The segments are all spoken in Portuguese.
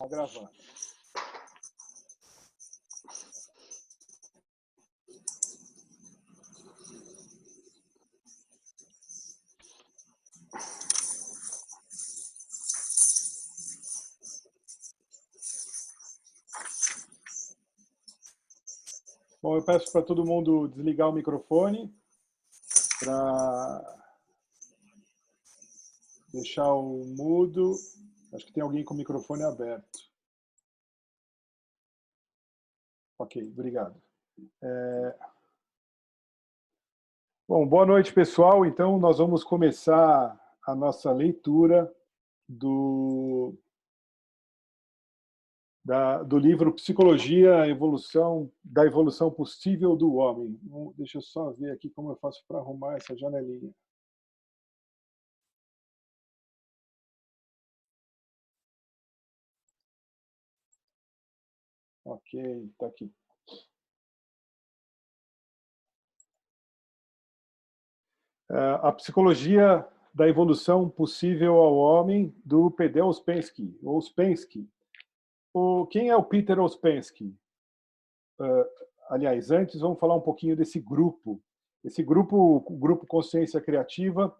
Está gravando. Bom, eu peço para todo mundo desligar o microfone para deixar o mudo. Acho que tem alguém com o microfone aberto. Ok, obrigado. Bom, boa noite, pessoal. Então, nós vamos começar a nossa leitura do livro Psicologia, da Evolução Possível do Homem. Deixa eu só ver aqui como eu faço para arrumar essa janelinha. Ok, está aqui. A Psicologia da Evolução Possível ao Homem, do Peter Ouspensky. Quem é o Peter Ouspensky? Aliás, antes vamos falar um pouquinho desse grupo. Esse grupo, o Grupo Consciência Criativa,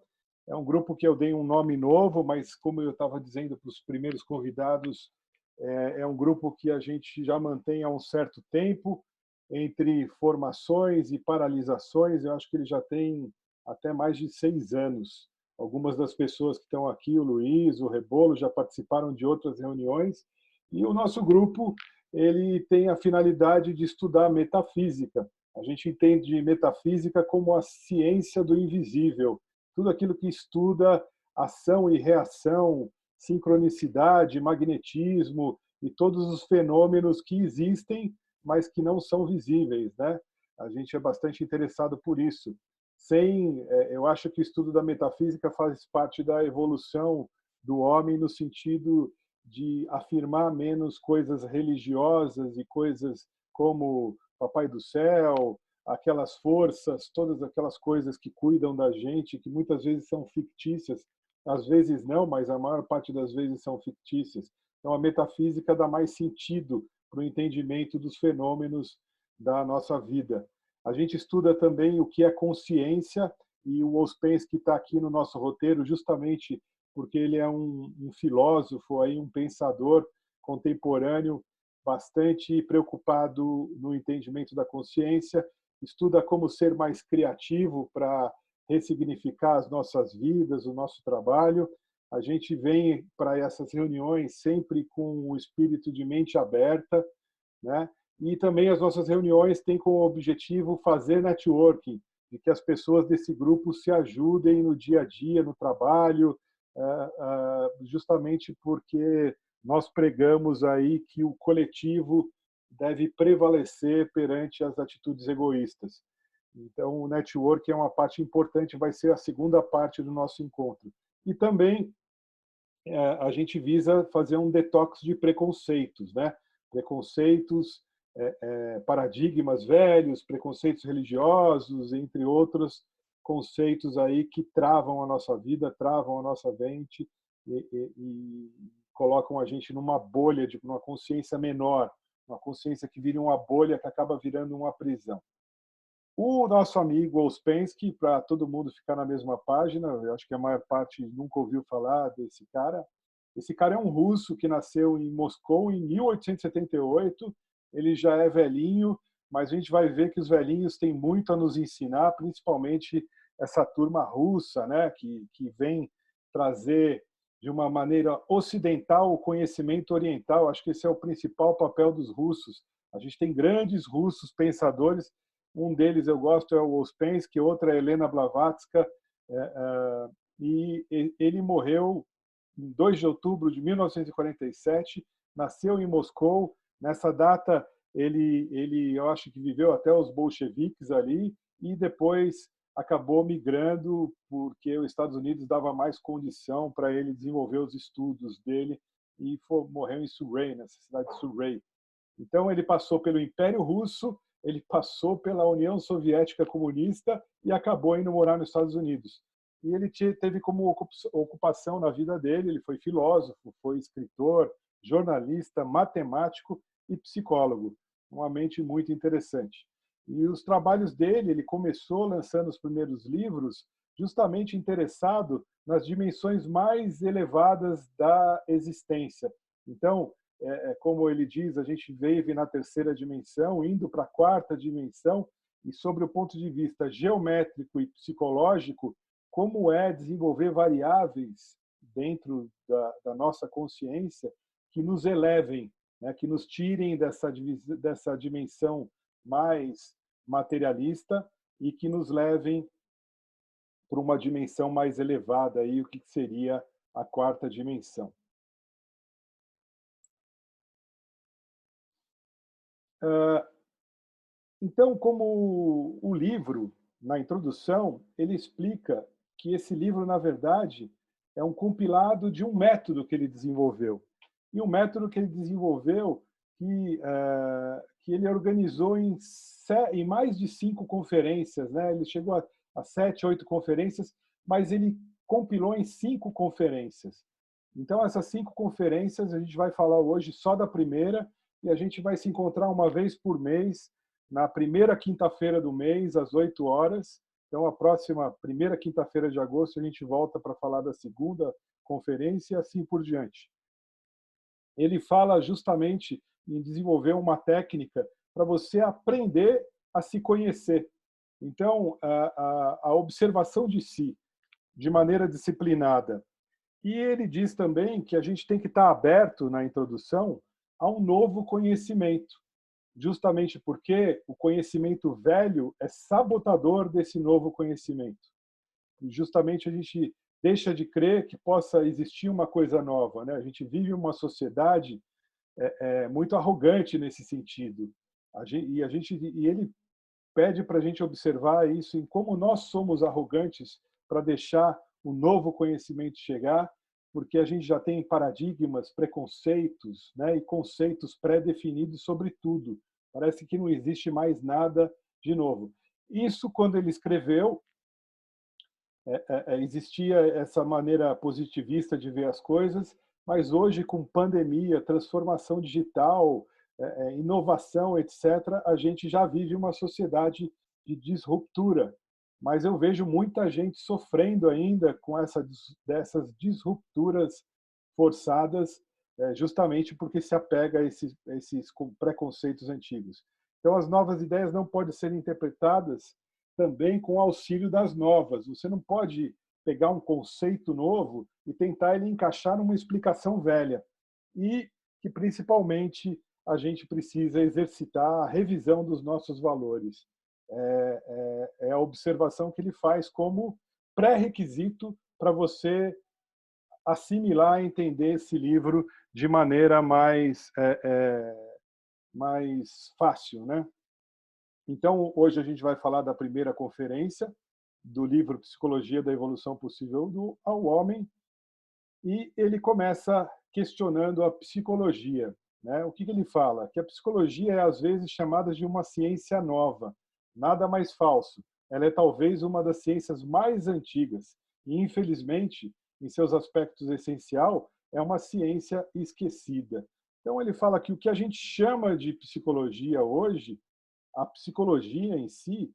é um grupo que eu dei um nome novo, mas como eu estava dizendo para os primeiros convidados, é um grupo que a gente já mantém há um certo tempo, entre formações e paralisações. Eu acho que ele já tem até mais de 6 anos. Algumas das pessoas que estão aqui, o Luiz, o Rebolo, já participaram de outras reuniões. E o nosso grupo, ele tem a finalidade de estudar metafísica. A gente entende metafísica como a ciência do invisível. Tudo aquilo que estuda ação e reação, sincronicidade, magnetismo e todos os fenômenos que existem, mas que não são visíveis, né? A gente é bastante interessado por isso. Eu acho que o estudo da metafísica faz parte da evolução do homem no sentido de afirmar menos coisas religiosas e coisas como Papai do Céu, aquelas forças, todas aquelas coisas que cuidam da gente, que muitas vezes são fictícias, às vezes não, mas a maior parte das vezes são fictícias. Então, a metafísica dá mais sentido para o entendimento dos fenômenos da nossa vida. A gente estuda também o que é consciência, e o Ouspensky está aqui no nosso roteiro justamente porque ele é um filósofo, aí, um pensador contemporâneo bastante preocupado no entendimento da consciência, estuda como ser mais criativo para ressignificar as nossas vidas, o nosso trabalho. A gente vem para essas reuniões sempre com o espírito de mente aberta, né? E também as nossas reuniões têm como objetivo fazer networking, de que as pessoas desse grupo se ajudem no dia a dia, no trabalho, justamente porque nós pregamos aí que o coletivo deve prevalecer perante as atitudes egoístas. Então, o network é uma parte importante, vai ser a segunda parte do nosso encontro. E também a gente visa fazer um detox de preconceitos, né? Preconceitos, paradigmas velhos, preconceitos religiosos, entre outros conceitos aí que travam a nossa vida, travam a nossa mente e colocam a gente numa bolha, de uma consciência menor, uma consciência que vira uma bolha que acaba virando uma prisão. O nosso amigo Ouspensky, para todo mundo ficar na mesma página, eu acho que a maior parte nunca ouviu falar desse cara. Esse cara é um russo que nasceu em Moscou em 1878. Ele já é velhinho, mas a gente vai ver que os velhinhos têm muito a nos ensinar, principalmente essa turma russa, né, que vem trazer de uma maneira ocidental o conhecimento oriental. Acho que esse é o principal papel dos russos. A gente tem grandes russos pensadores. Um deles eu gosto é o Ouspensky, outra é Helena Blavatsky, e ele morreu em 2 de outubro de 1947, nasceu em Moscou. Nessa data, eu acho que viveu até os bolcheviques ali, e depois acabou migrando porque os Estados Unidos dava mais condição para ele desenvolver os estudos dele, e morreu em Surrey, nessa cidade de Surrey. Então, ele passou pelo Império Russo, ele passou pela União Soviética Comunista e acabou indo morar nos Estados Unidos. E ele teve como ocupação na vida dele, ele foi filósofo, foi escritor, jornalista, matemático e psicólogo. Uma mente muito interessante. E os trabalhos dele, ele começou lançando os primeiros livros justamente interessado nas dimensões mais elevadas da existência. Então, como ele diz, a gente vive na terceira dimensão, indo para a quarta dimensão, e sobre o ponto de vista geométrico e psicológico, como é desenvolver variáveis dentro da nossa consciência que nos elevem, né, que nos tirem dessa dimensão mais materialista e que nos levem para uma dimensão mais elevada, aí, o que seria a quarta dimensão. Então, como o livro, na introdução, ele explica que esse livro, na verdade, é um compilado de um método que ele desenvolveu. E um método que ele desenvolveu que ele organizou em mais de 5 conferências, né? Ele chegou a 7, 8 conferências, mas ele compilou em 5 conferências. Então, essas 5 conferências, a gente vai falar hoje só da primeira, e a gente vai se encontrar uma vez por mês, na primeira quinta-feira do mês, às 8 horas. Então, a próxima primeira quinta-feira de agosto, a gente volta para falar da segunda conferência e assim por diante. Ele fala justamente em desenvolver uma técnica para você aprender a se conhecer. Então, a observação de si, de maneira disciplinada. E ele diz também que a gente tem que estar aberto, na introdução, a um novo conhecimento, justamente porque o conhecimento velho é sabotador desse novo conhecimento. E justamente a gente deixa de crer que possa existir uma coisa nova, né? A gente vive uma sociedade muito arrogante nesse sentido. E ele pede para a gente observar isso em como nós somos arrogantes para deixar o novo conhecimento chegar, porque a gente já tem paradigmas, preconceitos, né, e conceitos pré-definidos sobre tudo. Parece que não existe mais nada de novo. Isso, quando ele escreveu, existia essa maneira positivista de ver as coisas, mas hoje, com pandemia, transformação digital, inovação, etc., a gente já vive uma sociedade de disruptura. Mas eu vejo muita gente sofrendo ainda com dessas disrupturas forçadas, justamente porque se apega a esses preconceitos antigos. Então, as novas ideias não podem ser interpretadas também com o auxílio das novas. Você não pode pegar um conceito novo e tentar ele encaixar numa explicação velha. E que, principalmente, a gente precisa exercitar a revisão dos nossos valores. É a observação que ele faz como pré-requisito para você assimilar e entender esse livro de maneira mais fácil, né? Então, hoje a gente vai falar da primeira conferência do livro Psicologia da Evolução Possível ao Homem, e ele começa questionando a psicologia, né? O que ele fala? Que a psicologia é, às vezes, chamada de uma ciência nova, nada mais falso. Ela é talvez uma das ciências mais antigas e, infelizmente, em seus aspectos essencial, é uma ciência esquecida. Então, ele fala que o que a gente chama de psicologia hoje, a psicologia em si,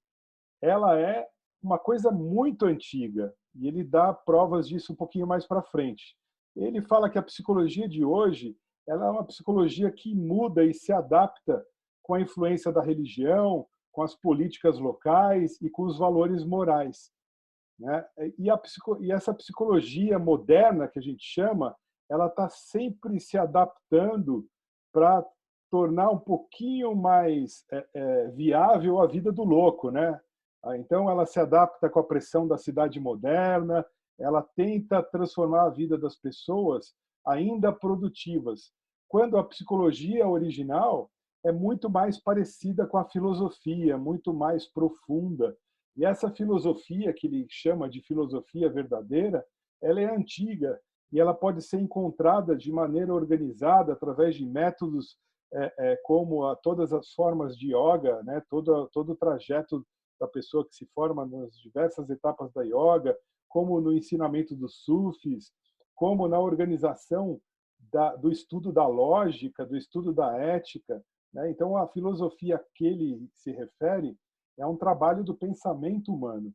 ela é uma coisa muito antiga, e ele dá provas disso um pouquinho mais para frente. Ele fala que a psicologia de hoje, ela é uma psicologia que muda e se adapta com a influência da religião, com as políticas locais e com os valores morais, né? E essa psicologia moderna, que a gente chama, ela está sempre se adaptando para tornar um pouquinho mais viável a vida do louco, né? Então, ela se adapta com a pressão da cidade moderna, ela tenta transformar a vida das pessoas ainda produtivas, quando a psicologia original é muito mais parecida com a filosofia, muito mais profunda. E essa filosofia, que ele chama de filosofia verdadeira, ela é antiga e ela pode ser encontrada de maneira organizada através de métodos como todas as formas de yoga, né? todo o trajeto da pessoa que se forma nas diversas etapas da yoga, como no ensinamento dos sufis, como na organização do estudo da lógica, do estudo da ética, né? Então, a filosofia a que ele se refere é um trabalho do pensamento humano.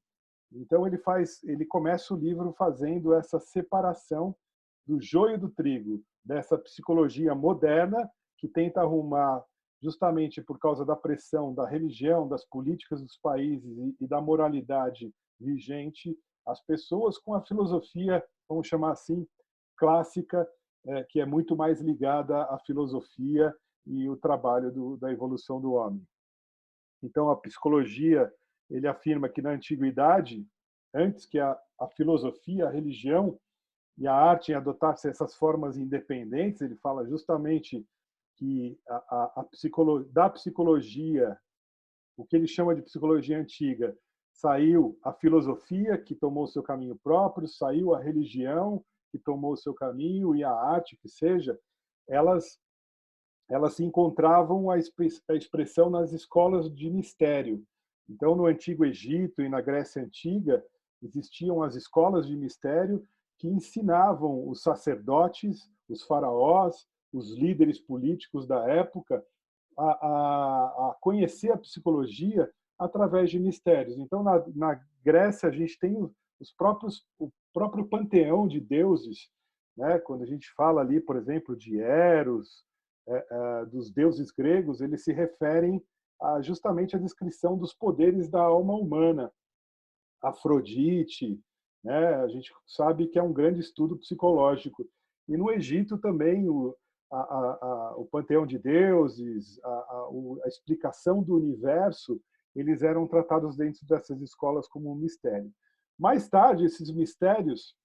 Então, ele começa o livro fazendo essa separação do joio do trigo, dessa psicologia moderna que tenta arrumar, justamente por causa da pressão da religião, das políticas dos países e da moralidade vigente, as pessoas, com a filosofia, vamos chamar assim, clássica, que é muito mais ligada à filosofia e o trabalho da evolução do homem. Então, a psicologia, ele afirma que na antiguidade, antes que a filosofia, a religião e a arte adotassem essas formas independentes, ele fala justamente que da psicologia, o que ele chama de psicologia antiga, saiu a filosofia, que tomou seu caminho próprio, saiu a religião, que tomou seu caminho, e a arte, que seja, elas se encontravam a expressão nas escolas de mistério. Então, no Antigo Egito e na Grécia Antiga, existiam as escolas de mistério que ensinavam os sacerdotes, os faraós, os líderes políticos da época a conhecer a psicologia através de mistérios. Então, na Grécia, a gente tem o próprio panteão de deuses, né? Quando a gente fala ali, por exemplo, de Eros, dos deuses gregos, eles se referem justamente à descrição dos poderes da alma humana. Afrodite, né? A gente sabe que é um grande estudo psicológico. E no Egito também o panteão de deuses, a explicação do universo, eles eram tratados dentro dessas escolas como um mistério. Mais tarde, esses mistérios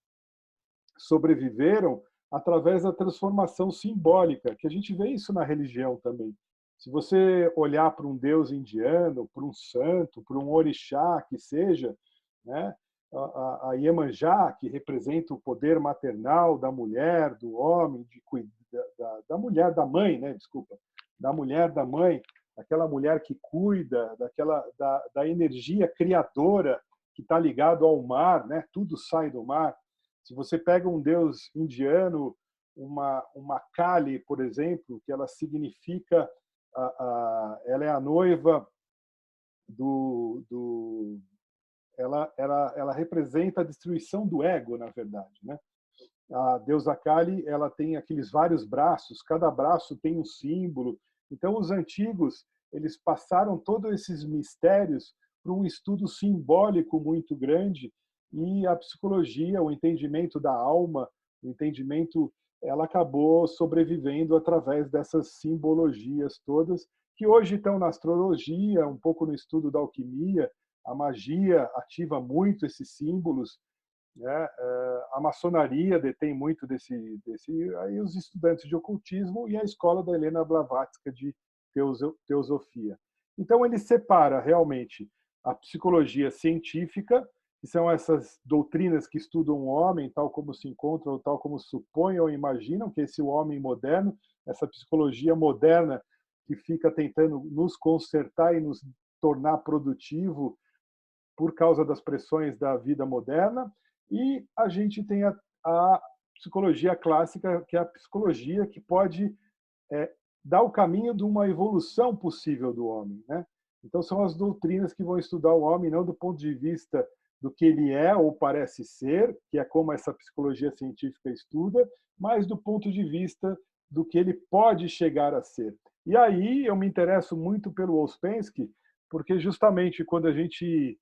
sobreviveram através da transformação simbólica, que a gente vê isso na religião também. Se você olhar para um deus indiano, para um santo, para um orixá que seja, né, a Iemanjá, que representa o poder maternal da mulher, do homem, da mulher, da mãe, né, desculpa, da mulher, da mãe, aquela mulher que cuida, da energia criadora que está ligado ao mar, né, tudo sai do mar. Se você pega um deus indiano, uma Kali, por exemplo, que ela significa, ela é a noiva ela representa a destruição do ego, na verdade, né? A deusa Kali, ela tem aqueles vários braços, cada braço tem um símbolo. Então, os antigos, eles passaram todos esses mistérios para um estudo simbólico muito grande, e a psicologia, o entendimento da alma, o entendimento, ela acabou sobrevivendo através dessas simbologias todas, que hoje estão na astrologia, um pouco no estudo da alquimia. A magia ativa muito esses símbolos, né? A maçonaria detém muito aí os estudantes de ocultismo, e a escola da Helena Blavatsky de teosofia. Então, ele separa realmente a psicologia científica, que são essas doutrinas que estudam o homem tal como se encontram, ou tal como supõem ou imaginam, que é esse homem moderno, essa psicologia moderna que fica tentando nos consertar e nos tornar produtivo por causa das pressões da vida moderna. E a gente tem a psicologia clássica, que é a psicologia que pode dar o caminho de uma evolução possível do homem, né? Então, são as doutrinas que vão estudar o homem, não do ponto de vista do que ele é ou parece ser, que é como essa psicologia científica estuda, mas do ponto de vista do que ele pode chegar a ser. E aí eu me interesso muito pelo Ouspensky, porque justamente quando a gente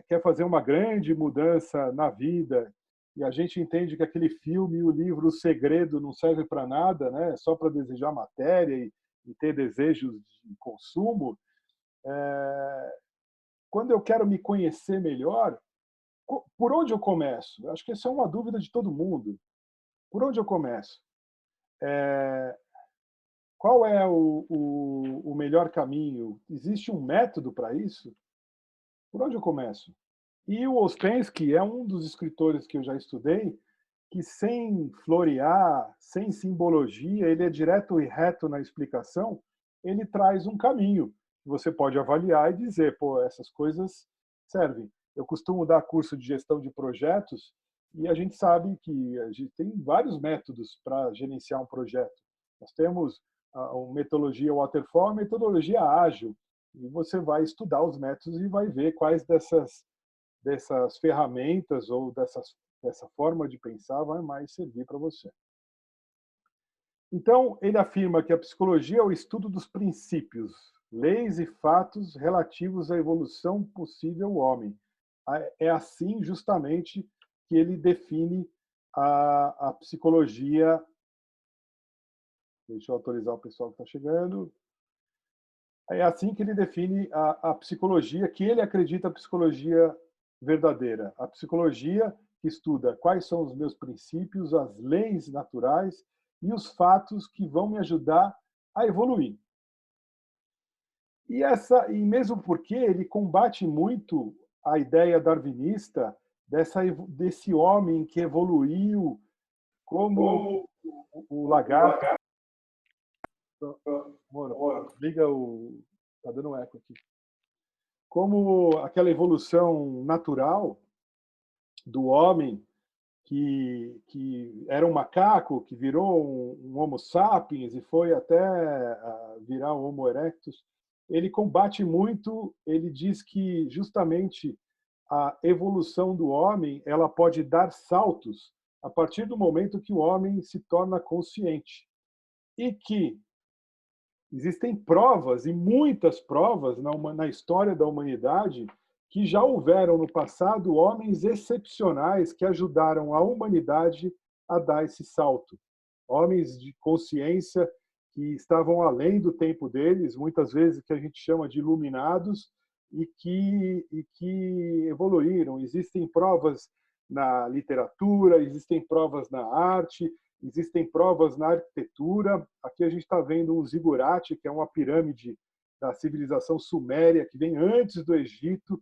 quer fazer uma grande mudança na vida, e a gente entende que aquele filme e o livro O Segredo não serve para nada, né? Só para desejar matéria e ter desejos de consumo. Quando eu quero me conhecer melhor, por onde eu começo? Acho que essa é uma dúvida de todo mundo. Por onde eu começo? Qual é o melhor caminho? Existe um método para isso? Por onde eu começo? E o Ouspensky é um dos escritores que eu já estudei que, sem florear, sem simbologia, ele é direto e reto na explicação, ele traz um caminho que você pode avaliar e dizer, pô, essas coisas servem. Eu costumo dar curso de gestão de projetos E a gente sabe que a gente tem vários métodos para gerenciar um projeto. Nós temos a metodologia waterfall, a metodologia ágil, e você vai estudar os métodos e vai ver quais dessas ferramentas ou dessa forma de pensar vai mais servir para você. Então, ele afirma que a psicologia é o estudo dos princípios, leis e fatos relativos à evolução possível do homem. É assim, justamente, que ele define a psicologia. Deixa eu autorizar o pessoal que está chegando. É assim que ele define a psicologia, que ele acredita a psicologia verdadeira. A psicologia que estuda quais são os meus princípios, as leis naturais e os fatos que vão me ajudar a evoluir. E mesmo porque ele combate muito a ideia darwinista desse homem que evoluiu como o lagarto. Mano, liga o. Tá dando um eco aqui. Como aquela evolução natural do homem que era um macaco, que virou um Homo sapiens e foi até virar um Homo erectus, ele combate muito, ele diz que justamente a evolução do homem ela pode dar saltos a partir do momento que o homem se torna consciente. E que existem provas, e muitas provas na história da humanidade, que já houveram no passado homens excepcionais que ajudaram a humanidade a dar esse salto. Homens de consciência que estavam além do tempo deles, muitas vezes que a gente chama de iluminados, e que evoluíram. Existem provas na literatura, existem provas na arte, existem provas na arquitetura. Aqui a gente está vendo um zigurate, que é uma pirâmide da civilização suméria, que vem antes do Egito,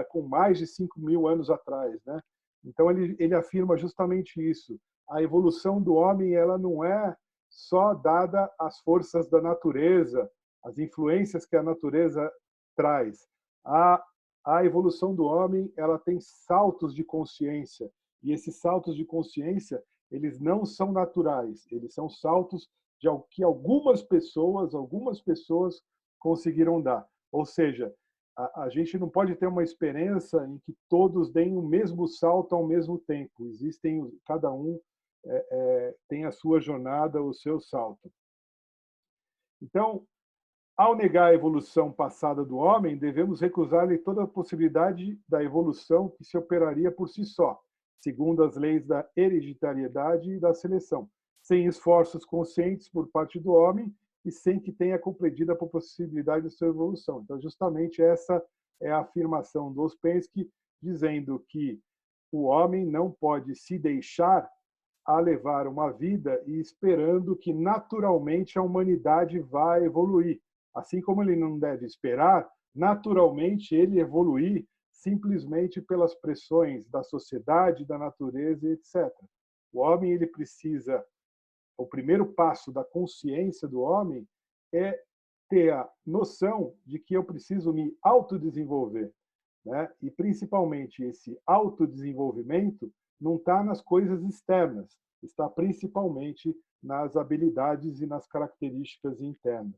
com mais de 5.000 anos atrás. Né? Então, ele afirma justamente isso. A evolução do homem ela não é só dada às forças da natureza, às influências que a natureza traz. A evolução do homem ela tem saltos de consciência, e esses saltos de consciência eles não são naturais, eles são saltos que algumas pessoas conseguiram dar. Ou seja, a gente não pode ter uma experiência em que todos deem o mesmo salto ao mesmo tempo. Cada um tem a sua jornada, o seu salto. Então, ao negar a evolução passada do homem, devemos recusar-lhe toda a possibilidade da evolução que se operaria por si só, segundo as leis da hereditariedade e da seleção, sem esforços conscientes por parte do homem e sem que tenha compreendido a possibilidade de sua evolução. Então, justamente essa é a afirmação do Ouspensky, dizendo que o homem não pode se deixar a levar uma vida e esperando que naturalmente a humanidade vai evoluir. Assim como ele não deve esperar naturalmente ele evoluir simplesmente pelas pressões da sociedade, da natureza, etc. O homem ele precisa, o primeiro passo da consciência do homem é ter a noção de que eu preciso me autodesenvolver, né? E principalmente esse autodesenvolvimento não está nas coisas externas, está principalmente nas habilidades e nas características internas.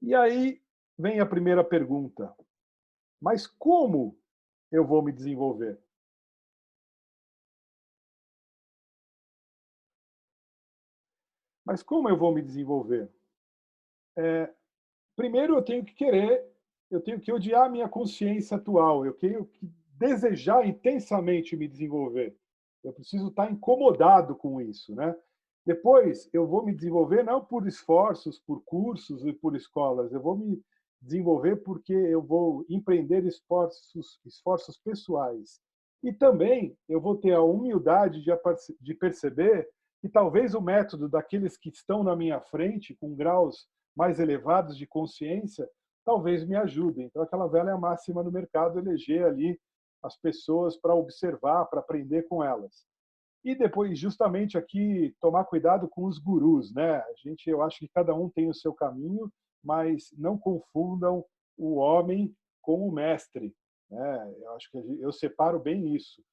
E aí vem a primeira pergunta: mas como eu vou me desenvolver? Mas como eu vou me desenvolver? Primeiro eu tenho que querer, eu tenho que odiar a minha consciência atual, eu tenho que desejar intensamente me desenvolver. Eu preciso estar incomodado com isso, né? Depois eu vou me desenvolver não por esforços, por cursos e por escolas, eu vou me desenvolver porque eu vou empreender esforços pessoais. E também eu vou ter a humildade de perceber que talvez o método daqueles que estão na minha frente, com graus mais elevados de consciência, talvez me ajudem. Então, aquela velha máxima no mercado, eleger ali as pessoas para observar, para aprender com elas. E depois, justamente aqui, tomar cuidado com os gurus, né? Eu acho que cada um tem o seu caminho, mas não confundam o homem com o mestre, né? Eu acho que eu separo bem isso.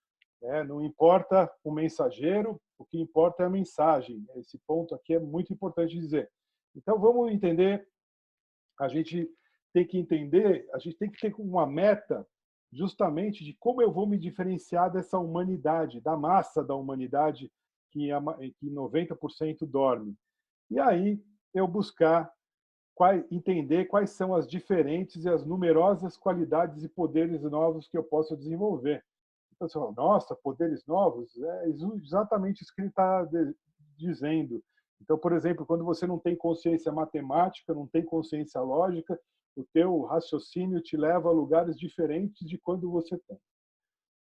né? Não importa o mensageiro, o que importa é a mensagem. Esse ponto aqui é muito importante dizer. Então, vamos entender, a gente tem que entender, a gente tem que ter uma meta justamente de como eu vou me diferenciar dessa humanidade, da massa da humanidade que 90% dorme. E aí eu buscar entender quais são as diferentes e as numerosas qualidades e poderes novos que eu posso desenvolver. Então, você fala, nossa, poderes novos? É exatamente isso que ele está dizendo. Então, por exemplo, quando você não tem consciência matemática, não tem consciência lógica, o teu raciocínio te leva a lugares diferentes de quando você tem.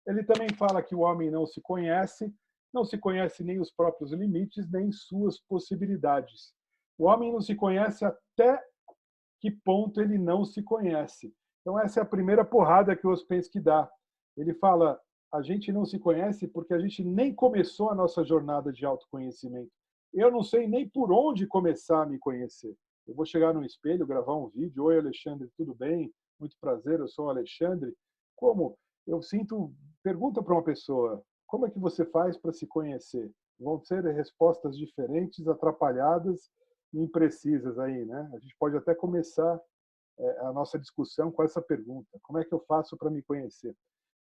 Ele também fala que o homem não se conhece nem os próprios limites, nem suas possibilidades. O homem não se conhece até que ponto ele não se conhece. Então, essa é a primeira porrada que o Ouspensky dá. Ele fala, a gente não se conhece porque a gente nem começou a nossa jornada de autoconhecimento. Eu não sei nem por onde começar a me conhecer. Eu vou chegar no espelho, gravar um vídeo. Oi, Alexandre, tudo bem? Muito prazer, eu sou o Alexandre. Como? Eu sinto... Pergunta para uma pessoa, como é que você faz para se conhecer? Vão ser respostas diferentes, atrapalhadas e imprecisas aí, né? A gente pode até começar a nossa discussão com essa pergunta. Como é que eu faço para me conhecer?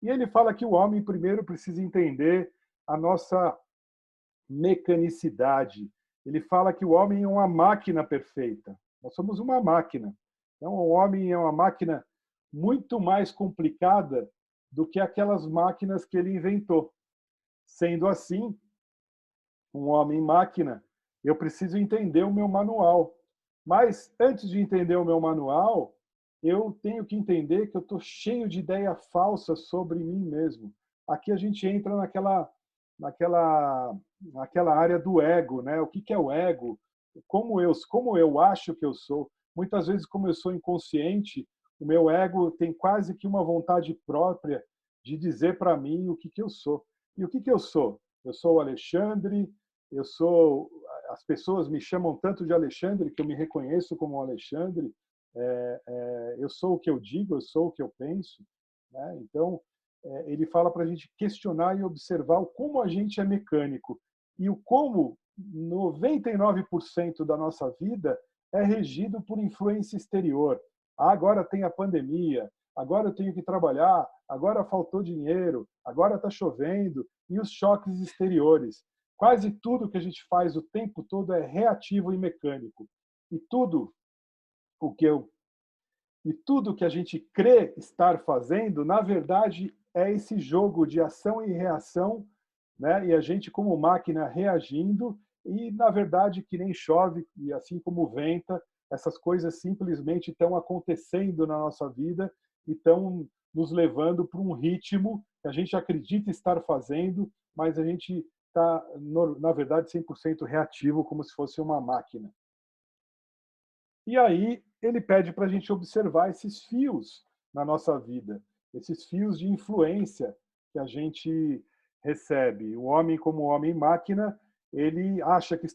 E ele fala que o homem primeiro precisa entender a nossa mecanicidade. Ele fala que o homem é uma máquina perfeita. Nós somos uma máquina. Então, o homem é uma máquina muito mais complicada do que aquelas máquinas que ele inventou. Sendo assim, um homem-máquina, eu preciso entender o meu manual. Mas, antes de entender o meu manual, eu tenho que entender que eu estou cheio de ideia falsa sobre mim mesmo. Aqui a gente entra naquela área do ego, né? O que é o ego? Como eu acho que eu sou? Muitas vezes, como eu sou inconsciente, o meu ego tem quase que uma vontade própria de dizer para mim o que eu sou. E o que eu sou? Eu sou o Alexandre, eu sou... As pessoas me chamam tanto de Alexandre que eu me reconheço como Alexandre. Eu sou o que eu digo, eu sou o que eu penso, né? Então, ele fala para a gente questionar e observar o como a gente é mecânico e o como 99% da nossa vida é regido por influência exterior. Ah, agora tem a pandemia, agora eu tenho que trabalhar, agora faltou dinheiro, agora está chovendo, e os choques exteriores. Quase tudo que a gente faz o tempo todo é reativo e mecânico. E tudo o que eu e tudo que a gente crê estar fazendo, na verdade, é esse jogo de ação e reação, né? E a gente como máquina reagindo e, na verdade, que nem chove e assim como venta, essas coisas simplesmente estão acontecendo na nossa vida e estão nos levando para um ritmo que a gente acredita estar fazendo, mas a gente está, na verdade, 100% reativo, como se fosse uma máquina. E aí ele pede para a gente observar esses fios na nossa vida, esses fios de influência que a gente recebe. O homem, como homem-máquina, ele acha que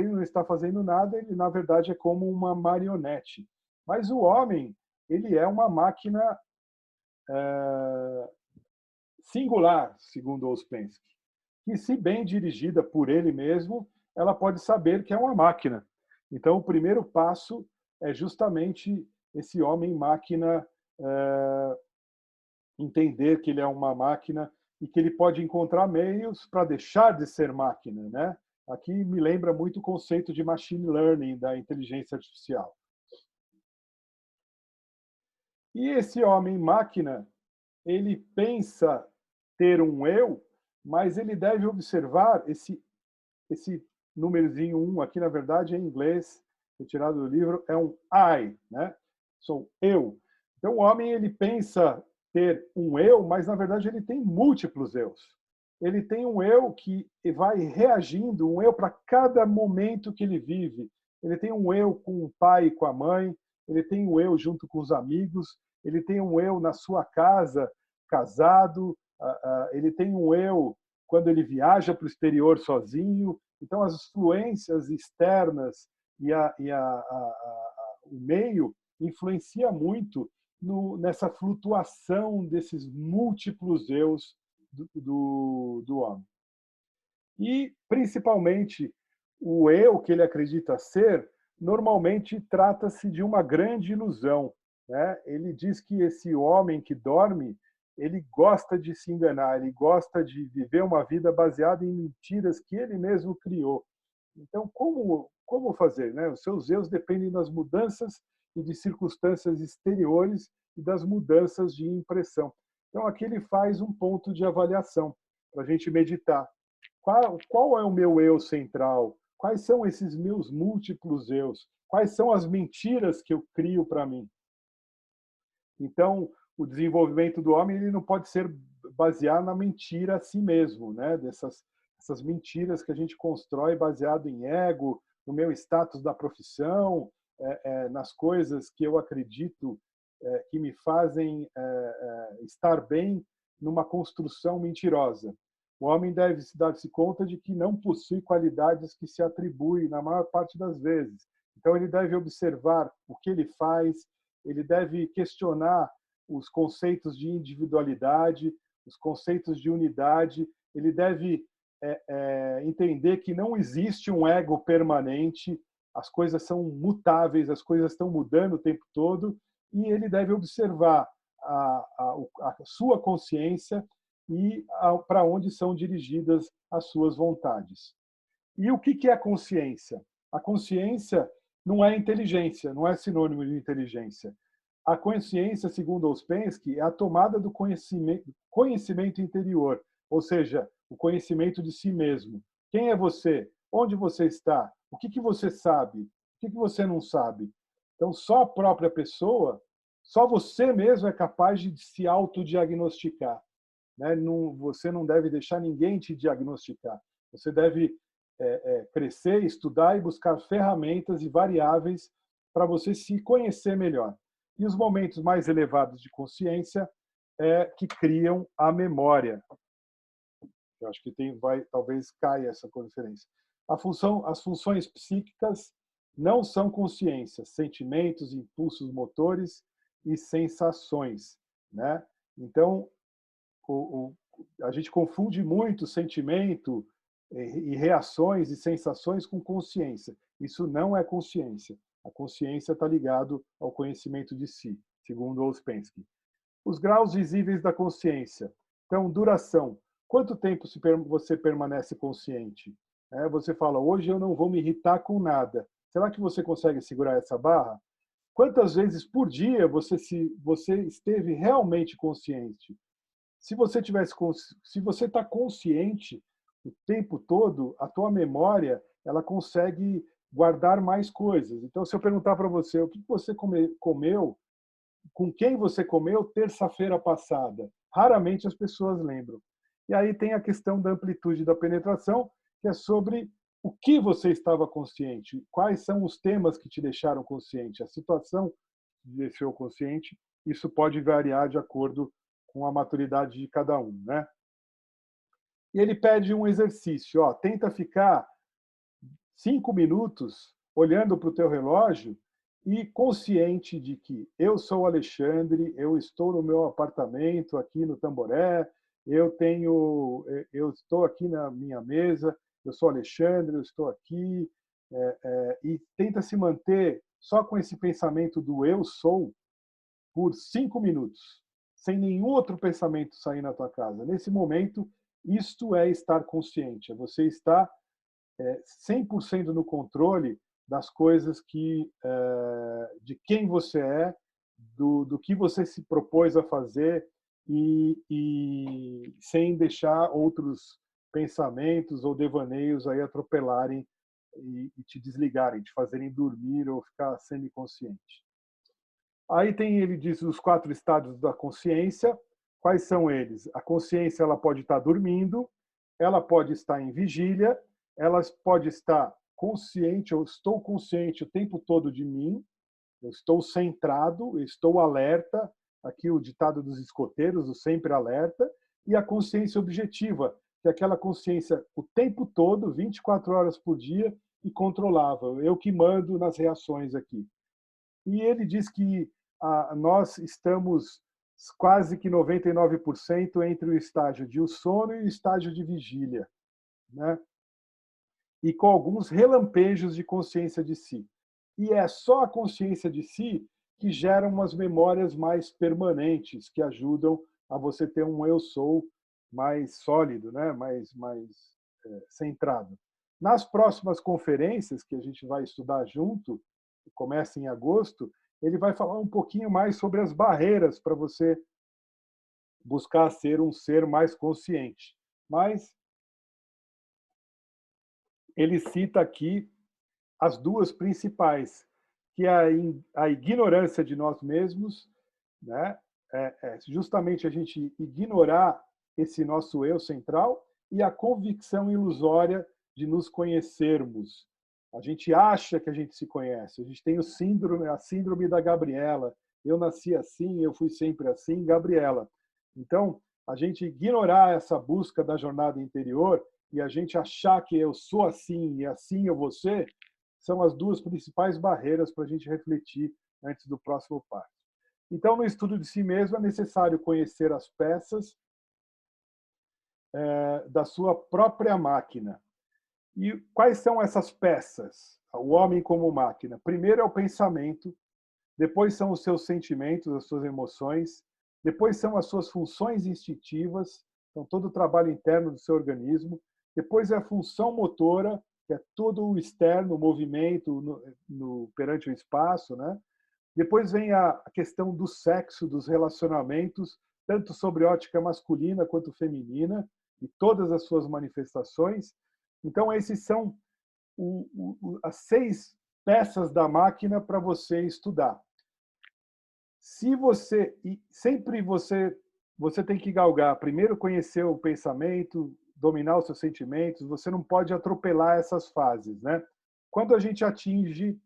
não está fazendo nada, ele, na verdade, é como uma marionete. Mas o homem, ele é uma máquina singular, segundo Ouspensky, que, se bem dirigida por ele mesmo, ela pode saber que é uma máquina. Então, o primeiro passo é justamente esse homem-máquina entender que ele é uma máquina e que ele pode encontrar meios para deixar de ser máquina, né? Aqui me lembra muito o conceito de machine learning, da inteligência artificial. E esse homem-máquina, ele pensa ter um eu, mas ele deve observar esse númerozinho 1 aqui, na verdade, em inglês, retirado do livro, é um I, né? Sou eu. Então, o homem, ele pensa ter um eu, mas, na verdade, ele tem múltiplos eus. Ele tem um eu que vai reagindo, um eu para cada momento que ele vive. Ele tem um eu com o pai e com a mãe, ele tem um eu junto com os amigos, ele tem um eu na sua casa, casado, ele tem um eu quando ele viaja para o exterior sozinho. Então, as influências externas e o meio influencia muito nessa flutuação desses múltiplos eus do homem. E, principalmente, o eu que ele acredita ser, normalmente trata-se de uma grande ilusão, né? Ele diz que esse homem que dorme, ele gosta de se enganar, ele gosta de viver uma vida baseada em mentiras que ele mesmo criou. Então, como fazer, né? Os seus eus dependem das mudanças e de circunstâncias exteriores e das mudanças de impressão. Então, aqui ele faz um ponto de avaliação para a gente meditar. Qual é o meu eu central? Quais são esses meus múltiplos eus? Quais são as mentiras que eu crio para mim? Então, o desenvolvimento do homem ele não pode ser baseado na mentira a si mesmo, né? Essas mentiras que a gente constrói baseado em ego, no meu status da profissão, nas coisas que eu acredito que me fazem estar bem numa construção mentirosa. O homem deve se dar-se conta de que não possui qualidades que se atribuem na maior parte das vezes. Então, ele deve observar o que ele faz, ele deve questionar os conceitos de individualidade, os conceitos de unidade, ele deve entender que não existe um ego permanente, as coisas são mutáveis, as coisas estão mudando o tempo todo, e ele deve observar a sua consciência e para onde são dirigidas as suas vontades. E o que é a consciência? A consciência não é inteligência, não é sinônimo de inteligência. A consciência, segundo Ouspensky, é a tomada do conhecimento interior, ou seja, o conhecimento de si mesmo. Quem é você? Onde você está? O que você sabe? O que você não sabe? Então, só a própria pessoa, só você mesmo é capaz de se autodiagnosticar. Né? Você não deve deixar ninguém te diagnosticar. Você deve crescer, estudar e buscar ferramentas e variáveis para você se conhecer melhor. E os momentos mais elevados de consciência que criam a memória. Eu acho que talvez caia essa conferência. As funções psíquicas não são consciências, sentimentos, impulsos motores e sensações, né? Então, a gente confunde muito sentimento e reações e sensações com consciência. Isso não é consciência. A consciência está ligado ao conhecimento de si, segundo Ouspensky. Os graus visíveis da consciência. Então, duração. Quanto tempo você permanece consciente? Você fala, hoje eu não vou me irritar com nada. Será que você consegue segurar essa barra? Quantas vezes por dia você esteve realmente consciente? Se você está consciente o tempo todo, a tua memória ela consegue guardar mais coisas. Então, se eu perguntar para você o que você comeu, com quem você comeu terça-feira passada, raramente as pessoas lembram. E aí tem a questão da amplitude da penetração, que é sobre o que você estava consciente, quais são os temas que te deixaram consciente, a situação que te deixou consciente. Isso pode variar de acordo com a maturidade de cada um, né? E ele pede um exercício, tenta ficar 5 minutos olhando para o teu relógio e consciente de que eu sou o Alexandre, eu estou no meu apartamento aqui no Tamboré, eu estou aqui na minha mesa, eu sou o Alexandre, eu estou aqui, e tenta se manter só com esse pensamento do eu sou por 5 minutos, sem nenhum outro pensamento sair na tua casa. Nesse momento, isto é estar consciente, é você estar 100% no controle das coisas de quem você é, do que você se propôs a fazer e sem deixar outros pensamentos ou devaneios aí atropelarem e te desligarem, te fazerem dormir ou ficar semiconsciente. Aí ele diz os 4 estados da consciência. Quais são eles? A consciência ela pode estar dormindo, ela pode estar em vigília, ela pode estar consciente, eu estou consciente o tempo todo de mim, eu estou centrado, eu estou alerta, aqui o ditado dos escoteiros, o sempre alerta, e a consciência objetiva, que é aquela consciência o tempo todo, 24 horas por dia, e controlável, eu que mando nas reações aqui. E ele diz que nós estamos quase que 99% entre o estágio de sono e o estágio de vigília, né? E com alguns relampejos de consciência de si. E é só a consciência de si que gera umas memórias mais permanentes, que ajudam a você ter um eu sou mais sólido, né? mais centrado. Nas próximas conferências, que a gente vai estudar junto, que começa em agosto, ele vai falar um pouquinho mais sobre as barreiras para você buscar ser um ser mais consciente. Mas ele cita aqui as duas principais, que é a ignorância de nós mesmos, né? Justamente a gente ignorar esse nosso eu central, e a convicção ilusória de nos conhecermos. A gente acha que a gente se conhece, a gente tem a síndrome da Gabriela. Eu nasci assim, eu fui sempre assim, Gabriela. Então, a gente ignorar essa busca da jornada interior e a gente achar que eu sou assim e assim eu vou ser, são as duas principais barreiras para a gente refletir antes do próximo passo. Então, no estudo de si mesmo, é necessário conhecer as peças da sua própria máquina. E quais são essas peças? O homem como máquina. Primeiro é o pensamento, depois são os seus sentimentos, as suas emoções, depois são as suas funções instintivas, então todo o trabalho interno do seu organismo, depois é a função motora, que é todo o externo, o movimento perante o espaço, né? Depois vem a questão do sexo, dos relacionamentos, tanto sobre ótica masculina quanto feminina, e todas as suas manifestações. Então, esses são as 6 peças da máquina para você estudar. Se você sempre você tem que galgar, primeiro conhecer o pensamento, dominar os seus sentimentos, você não pode atropelar essas fases, né? Quando a gente atinge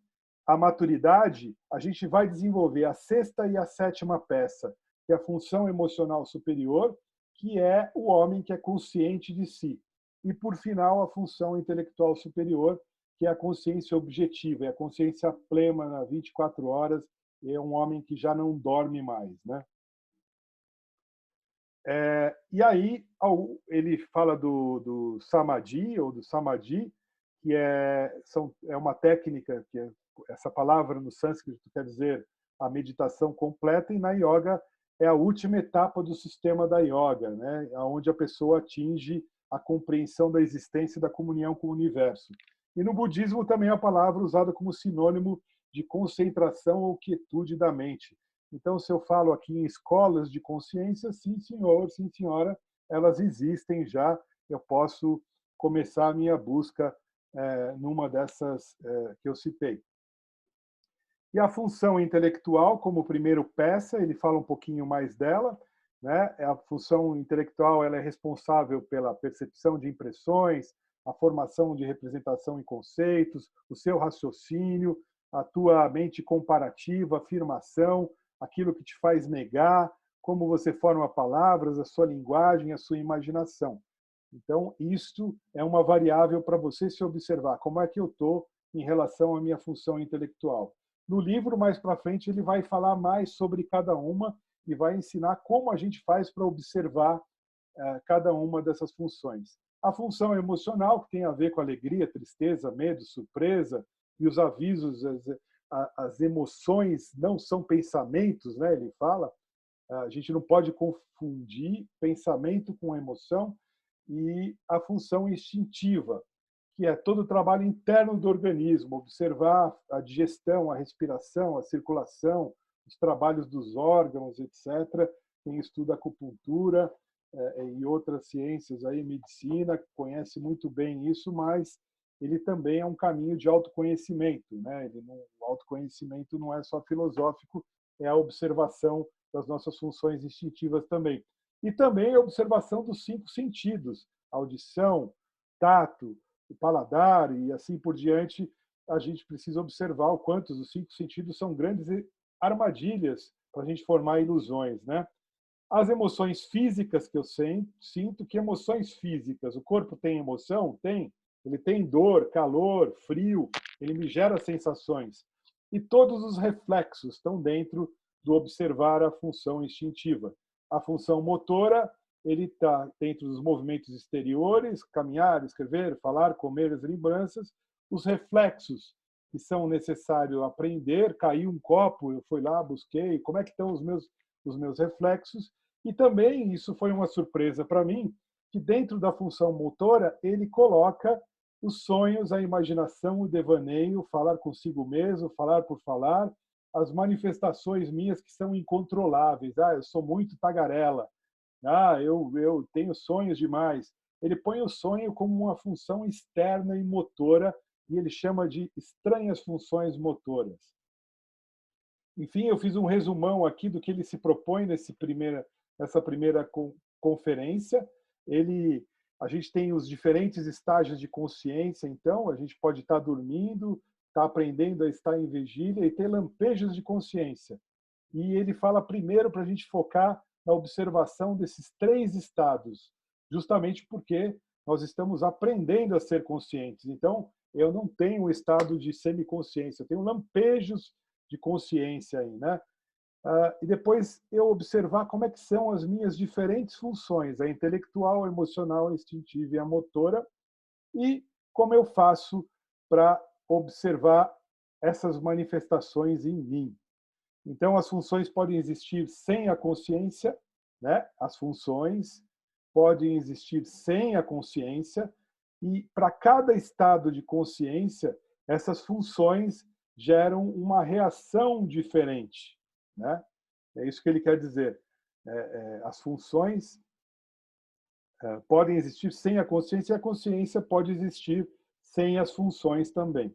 a maturidade, a gente vai desenvolver a 6ª e a 7ª peça, que é a função emocional superior, que é o homem que é consciente de si. E, por final, a função intelectual superior, que é a consciência objetiva, é a consciência plena nas 24 horas, é um homem que já não dorme mais, né? E aí ele fala do samadhi, ou do samadhi, que é uma técnica, essa palavra no sânscrito quer dizer a meditação completa, e na yoga é a última etapa do sistema da yoga, né? Onde a pessoa atinge a compreensão da existência e da comunhão com o universo. E no budismo também é a palavra usada como sinônimo de concentração ou quietude da mente. Então, se eu falo aqui em escolas de consciência, sim, senhor, sim, senhora, elas existem já. Eu posso começar a minha busca numa dessas que eu citei. E a função intelectual, como primeiro peça, ele fala um pouquinho mais dela, né? A função intelectual ela é responsável pela percepção de impressões, a formação de representação em conceitos, o seu raciocínio, a tua mente comparativa, afirmação, aquilo que te faz negar, como você forma palavras, a sua linguagem, a sua imaginação. Então, isto é uma variável para você se observar. Como é que eu estou em relação à minha função intelectual? No livro, mais para frente, ele vai falar mais sobre cada uma e vai ensinar como a gente faz para observar cada uma dessas funções. A função emocional, que tem a ver com alegria, tristeza, medo, surpresa, e os avisos, as emoções não são pensamentos, né? Ele fala, a gente não pode confundir pensamento com emoção, e a função instintiva, que é todo o trabalho interno do organismo, observar a digestão, a respiração, a circulação, os trabalhos dos órgãos, etc. Quem estuda acupuntura e outras ciências, aí, medicina, conhece muito bem isso, mas ele também é um caminho de autoconhecimento, né? O autoconhecimento não é só filosófico, é a observação das nossas funções instintivas também. E também a observação dos 5 sentidos, audição, tato, o paladar e assim por diante. A gente precisa observar o quanto os 5 sentidos são grandes armadilhas para a gente formar ilusões, né? As emoções físicas que eu sinto, que emoções físicas? O corpo tem emoção? Tem. Ele tem dor, calor, frio, ele me gera sensações. E todos os reflexos estão dentro do observar a função instintiva. A função motora, ele está dentro dos movimentos exteriores, caminhar, escrever, falar, comer, as lembranças, os reflexos, que são necessários aprender, caiu um copo, eu fui lá, busquei, como é que estão os meus reflexos, e também, isso foi uma surpresa para mim, que dentro da função motora, ele coloca os sonhos, a imaginação, o devaneio, falar consigo mesmo, falar por falar, as manifestações minhas que são incontroláveis. Ah, eu sou muito tagarela. Ah, eu tenho sonhos demais. Ele põe o sonho como uma função externa e motora, e ele chama de estranhas funções motoras. Enfim, eu fiz um resumão aqui do que ele se propõe nessa primeira conferência. A gente tem os diferentes estágios de consciência, então, a gente pode estar dormindo, estar aprendendo a estar em vigília e ter lampejos de consciência. E ele fala primeiro para a gente focar na observação desses 3 estados, justamente porque nós estamos aprendendo a ser conscientes. Então, eu não tenho um estado de semiconsciência, eu tenho lampejos de consciência aí, né? E depois eu observar como é que são as minhas diferentes funções, a intelectual, a emocional, a instintiva e a motora, e como eu faço para observar essas manifestações em mim. Então, as funções podem existir sem a consciência, né? As funções podem existir sem a consciência, e para cada estado de consciência, essas funções geram uma reação diferente, né? É isso que ele quer dizer. As funções podem existir sem a consciência, e a consciência pode existir sem as funções também.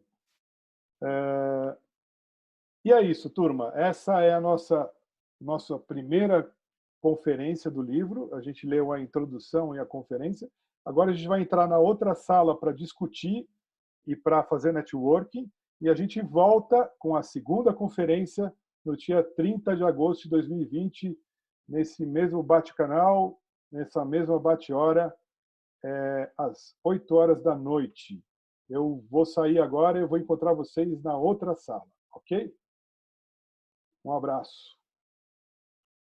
E é isso, turma. Essa é a nossa primeira conferência do livro. A gente leu a introdução e a conferência. Agora a gente vai entrar na outra sala para discutir e para fazer networking. E a gente volta com a segunda conferência no dia 30 de agosto de 2020, nesse mesmo bate-canal, nessa mesma bate-hora, às 8 horas da noite. Eu vou sair agora e eu vou encontrar vocês na outra sala, ok? Um abraço.